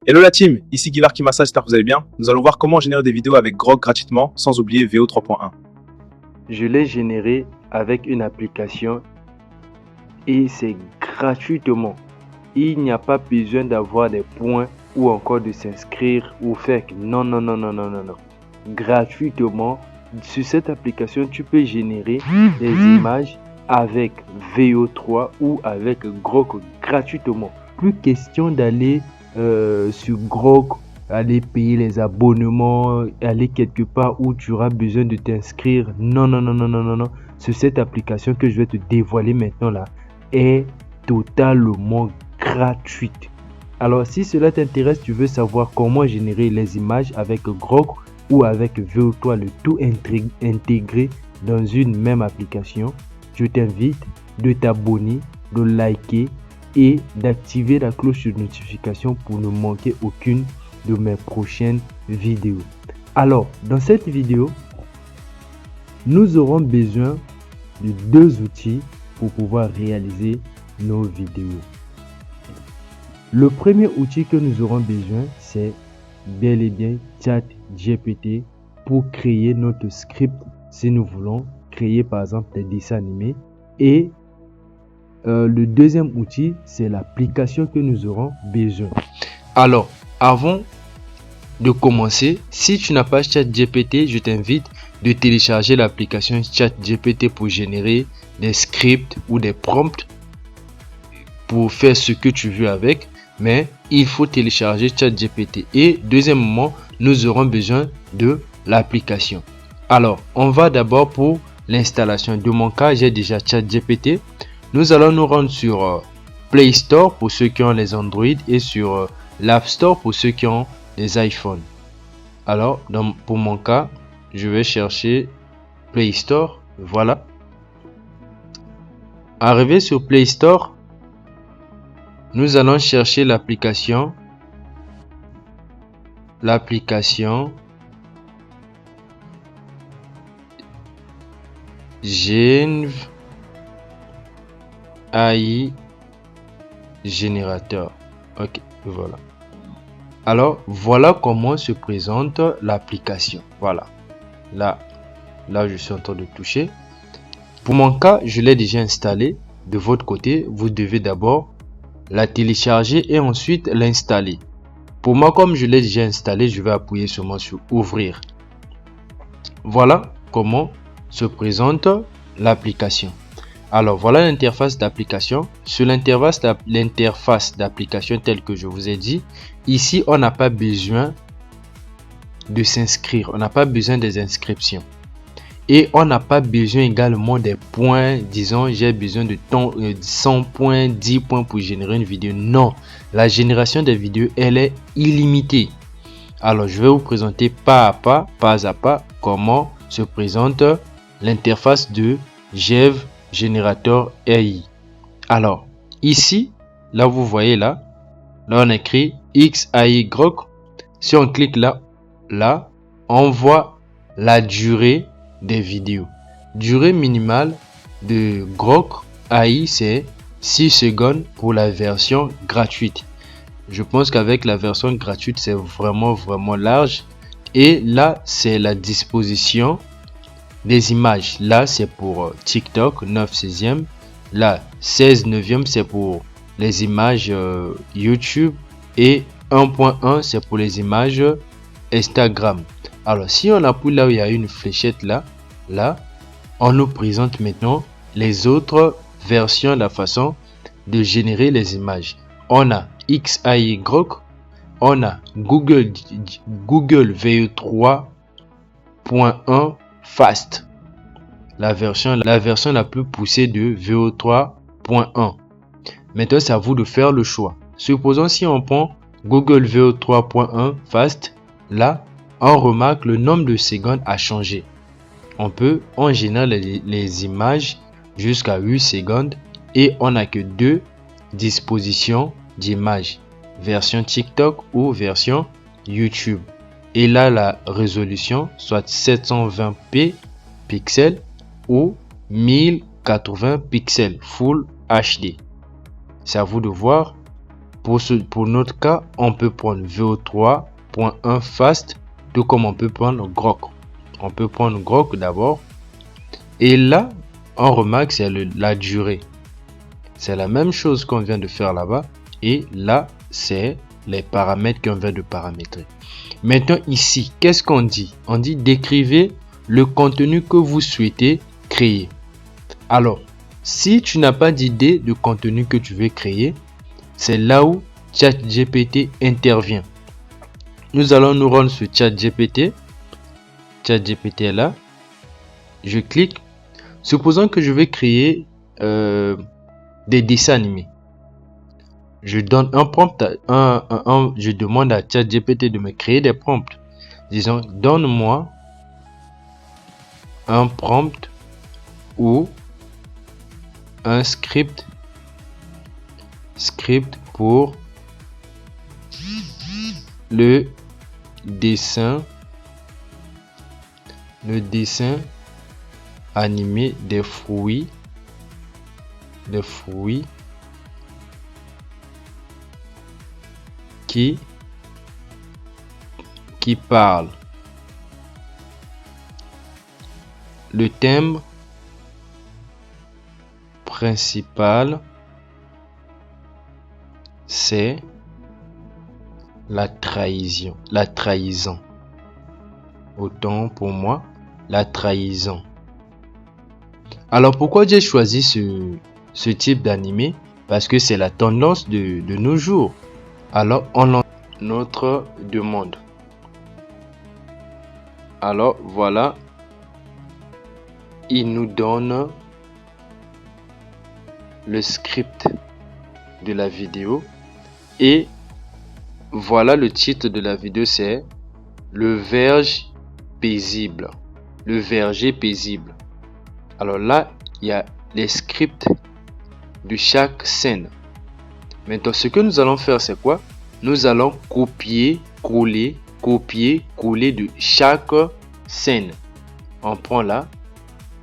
Hello la team, ici Guivar qui massage, j'espère que vous allez bien. Nous allons voir comment générer des vidéos avec Grok gratuitement, sans oublier VO 3.1. Je l'ai généré avec une application et c'est gratuitement. Il n'y a pas besoin d'avoir des points ou encore de s'inscrire ou faire que non. Gratuitement, sur cette application, tu peux générer des images avec VO3 ou avec Grok gratuitement. Plus question d'aller sur Grok, aller payer les abonnements, aller quelque part où tu auras besoin de t'inscrire. Non. Sur cette application que je vais te dévoiler maintenant là, est totalement gratuite. Alors si cela t'intéresse, tu veux savoir comment générer les images avec Grok ou avec VO3, le tout intégré dans une même application, je t'invite de t'abonner, de liker et d'activer la cloche de notification pour ne manquer aucune de mes prochaines vidéos. Alors, dans cette vidéo, nous aurons besoin de deux outils pour pouvoir réaliser nos vidéos. Le premier outil que nous aurons besoin, c'est bel et bien ChatGPT pour créer notre script si nous voulons créer par exemple des dessins animés. Et le deuxième outil, c'est l'application que nous aurons besoin. Alors, avant de commencer, si tu n'as pas ChatGPT, je t'invite de télécharger l'application ChatGPT pour générer des scripts ou des prompts pour faire ce que tu veux avec. Mais il faut télécharger ChatGPT. Et deuxièmement, nous aurons besoin de l'application. Alors, on va d'abord pour l'installation. De mon cas, j'ai déjà ChatGPT. Nous allons nous rendre sur Play Store pour ceux qui ont les Android et sur l'App Store pour ceux qui ont les iPhones. Alors, pour mon cas, je vais chercher Play Store. Voilà. Arrivé sur Play Store, nous allons chercher l'application Genv AI Générateur. Ok, voilà. Alors, voilà comment se présente l'application. Voilà. Là, je suis en train de toucher. Pour mon cas, je l'ai déjà installé. De votre côté, vous devez d'abord la télécharger et ensuite l'installer. Pour moi, comme je l'ai déjà installé, je vais appuyer seulement sur ouvrir. Voilà comment se présente l'application. Alors voilà l'interface d'application. Sur l'interface d'application telle que je vous ai dit, ici on n'a pas besoin de s'inscrire, on n'a pas besoin des inscriptions. Et on n'a pas besoin également des points, disons j'ai besoin de 100 points, 10 points pour générer une vidéo. Non, la génération des vidéos, elle est illimitée. Alors je vais vous présenter pas à pas, comment se présente l'interface de Genv Générateur AI. Alors ici, là vous voyez là on écrit XAI Grok. Si on clique là, on voit la durée des vidéos. Durée minimale de Grok AI, c'est 6 secondes pour la version gratuite. Je pense qu'avec la version gratuite, c'est vraiment large. Et là, c'est la disposition des images. Là, c'est pour TikTok, 9/16e. Là, 16/9e, c'est pour les images YouTube. Et 1.1, c'est pour les images Instagram. Alors, si on appuie là où il y a une fléchette là, on nous présente maintenant les autres versions, la façon de générer les images. On a XAI Grok, on a Google VO3.1 Fast, la version la plus poussée de VO3.1. Maintenant, c'est à vous de faire le choix. Supposons si on prend Google VO3.1 Fast, là, on remarque le nombre de secondes a changé. On génère les images jusqu'à 8 secondes et on n'a que deux dispositions d'images, version TikTok ou version YouTube. Et là, la résolution, soit 720p pixels ou 1080 pixels Full HD. C'est à vous de voir Pour notre cas, on peut prendre VO3.1 fast, tout comme on peut prendre Grok. On peut prendre Grok d'abord. Et là, on remarque c'est la durée. C'est la même chose qu'on vient de faire là-bas. Et là, c'est les paramètres qu'on vient de paramétrer. Maintenant ici, qu'est-ce qu'on dit? On dit décrivez le contenu que vous souhaitez créer. Alors, si tu n'as pas d'idée de contenu que tu veux créer, c'est là où ChatGPT intervient. Nous allons nous rendre sur ChatGPT. ChatGPT est là. Je clique. Supposons que je vais créer des dessins animés. Je donne un prompt, je demande à ChatGPT de me créer des prompts. Disons, donne-moi un prompt ou un script pour le dessin animé des fruits qui parle. Le thème principal, c'est la trahison. Autant pour moi, la trahison. Alors pourquoi j'ai choisi ce type d'animé? Parce que c'est la tendance de nos jours. Alors on lance notre demande. Alors voilà, il nous donne le script de la vidéo et voilà le titre de la vidéo, c'est le verger paisible. Alors là, il y a les scripts de chaque scène. Maintenant, ce que nous allons faire, c'est quoi? Nous allons copier, coller de chaque scène. On prend là,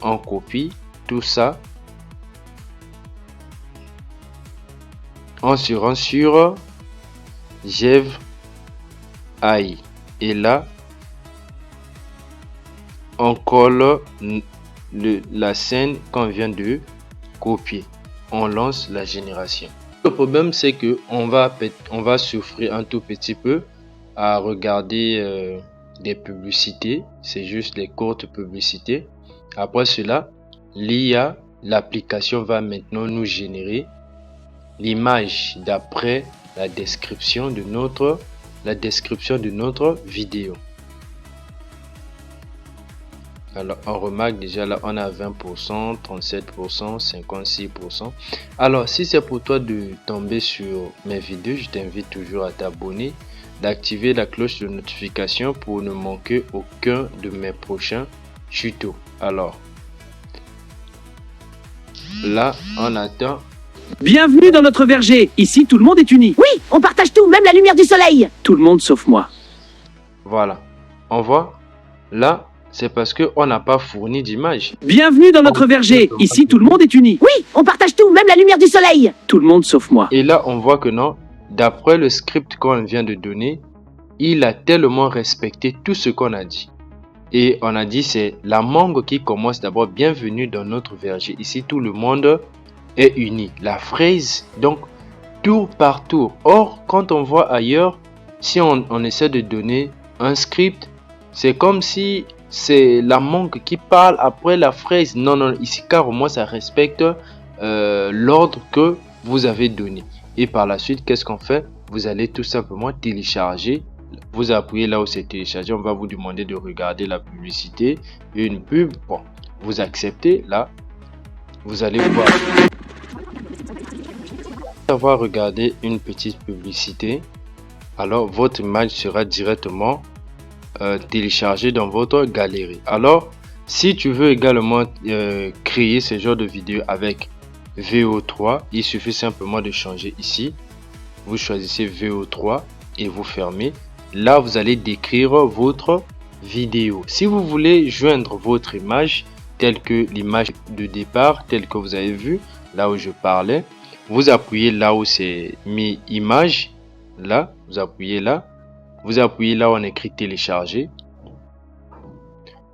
on copie tout ça. On se rend sur Jev AI. Et là, on colle la scène qu'on vient de copier. On lance la génération. Le problème, c'est que on va souffrir un tout petit peu à regarder des publicités. C'est juste les courtes publicités. Après cela, l'application va maintenant nous générer l'image d'après la description de notre vidéo. Alors on remarque déjà là on a 20%, 37%, 56%. Alors si c'est pour toi de tomber sur mes vidéos, je t'invite toujours à t'abonner, d'activer la cloche de notification pour ne manquer aucun de mes prochains tutos. Alors là on attend. Bienvenue dans notre verger. Ici, tout le monde est uni. Oui, on partage tout, même la lumière du soleil. Tout le monde sauf moi. Voilà. On voit là, c'est parce que on n'a pas fourni d'image. Bienvenue dans notre verger. Ici, tout le monde est uni. Oui, on partage tout, même la lumière du soleil. Tout le monde sauf moi. Et là, on voit que non, d'après le script qu'on vient de donner, il a tellement respecté tout ce qu'on a dit. Et on a dit, c'est la mangue qui commence d'abord. Bienvenue dans notre verger. Ici, tout le monde est uni. La fraise, donc, tour par tour. Or, quand on voit ailleurs, si on essaie de donner un script, c'est comme si c'est la mangue qui parle après la fraise. Non, non, ici, carrément, ça respecte l'ordre que vous avez donné. Et par la suite, qu'est-ce qu'on fait? Vous allez tout simplement télécharger. Vous appuyez là où c'est téléchargé. On va vous demander de regarder la publicité. Une pub. Bon, vous acceptez. Là, vous allez voir. Avoir regardé une petite publicité, alors votre image sera directement téléchargée dans votre galerie. Alors, si tu veux également créer ce genre de vidéo avec VO3, il suffit simplement de changer ici. Vous choisissez VO3 et vous fermez. Là, vous allez décrire votre vidéo. Si vous voulez joindre votre image, telle que l'image de départ, telle que vous avez vu, là où je parlais, vous appuyez là où c'est mis image. Là, vous appuyez là. Vous appuyez là où on écrit télécharger.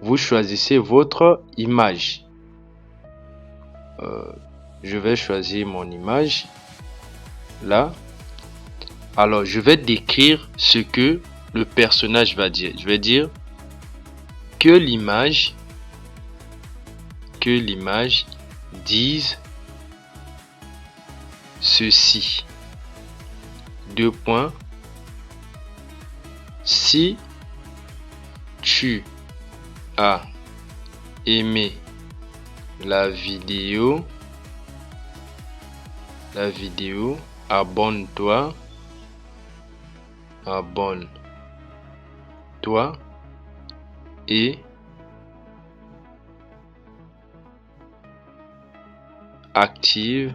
Vous choisissez votre image. Je vais choisir mon image. Là. Alors, je vais décrire ce que le personnage va dire. Je vais dire que l'image dise ceci. 2 points. Si tu as aimé la vidéo, abonne-toi et active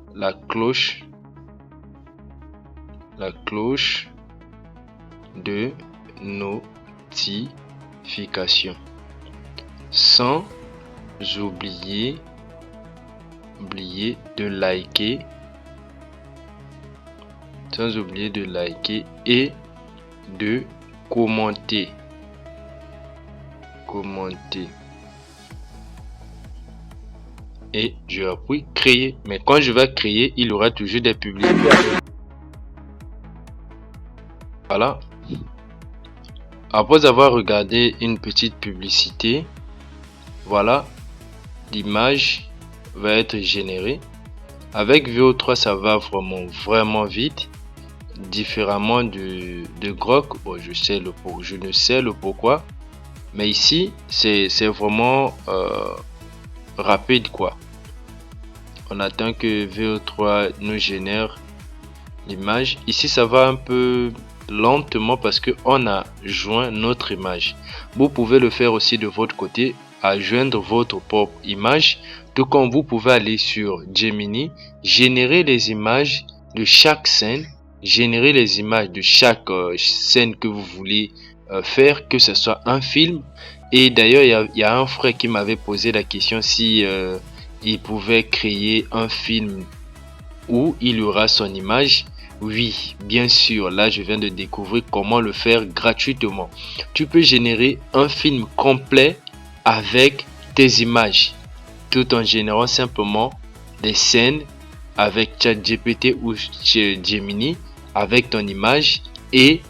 la cloche de notification, sans oublier de liker et de commenter. Et je appuie créer. Mais quand je vais créer, il y aura toujours des publicités. Voilà. Après avoir regardé une petite publicité, voilà, l'image va être générée. Avec VO3, ça va vraiment vite. Différemment de Grok. Bon, je ne sais le pourquoi. Mais ici, c'est vraiment rapide quoi. On attend que VO3 nous génère l'image. Ici, ça va un peu lentement parce que on a joint notre image. Vous pouvez le faire aussi de votre côté, à joindre votre propre image. Tout comme vous pouvez aller sur Gemini, générer les images de chaque scène, générer les images de chaque scène que vous voulez faire, que ce soit un film. Et d'ailleurs, il y a un frère qui m'avait posé la question si il pouvait créer un film où il y aura son image. Oui, bien sûr, là je viens de découvrir comment le faire gratuitement. Tu peux générer un film complet avec tes images, tout en générant simplement des scènes avec ChatGPT ou Gemini avec ton image, et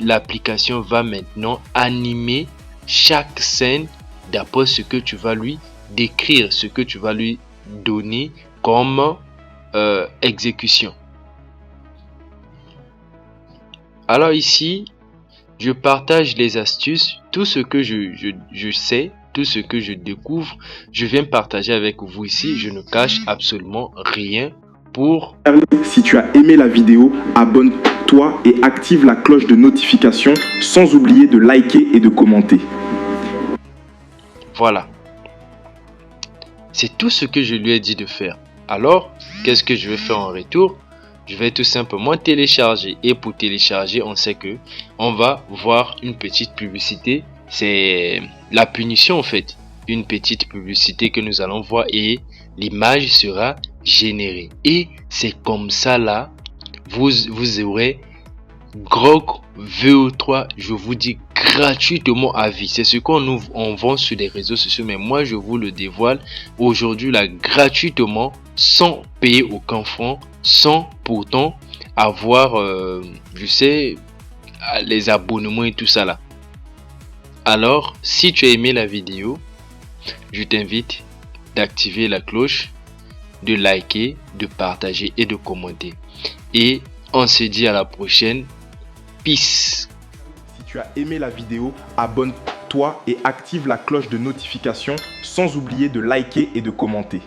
l'application va maintenant animer chaque scène d'après ce que tu vas lui décrire, ce que tu vas lui donner comme exécution. Alors ici, je partage les astuces, tout ce que je sais, tout ce que je découvre, je viens partager avec vous ici. Je ne cache absolument rien pour... Si tu as aimé la vidéo, abonne-toi et active la cloche de notification sans oublier de liker et de commenter. Voilà. C'est tout ce que je lui ai dit de faire. Alors, qu'est-ce que je vais faire en retour? Je vais tout simplement télécharger. Et pour télécharger, on sait que on va voir une petite publicité. C'est la punition en fait. Une petite publicité que nous allons voir et l'image sera générée. Et c'est comme ça là, vous aurez Grok VO3, je vous dis gratuitement à vie. C'est ce qu'on vend sur les réseaux sociaux, mais moi je vous le dévoile aujourd'hui là gratuitement, sans payer aucun franc, sans pourtant avoir je sais, les abonnements et tout ça là. Alors si tu as aimé la vidéo, je t'invite d'activer la cloche, de liker, de partager et de commenter. Et on se dit à la prochaine. Peace. Si tu as aimé la vidéo, abonne-toi et active la cloche de notification sans oublier de liker et de commenter.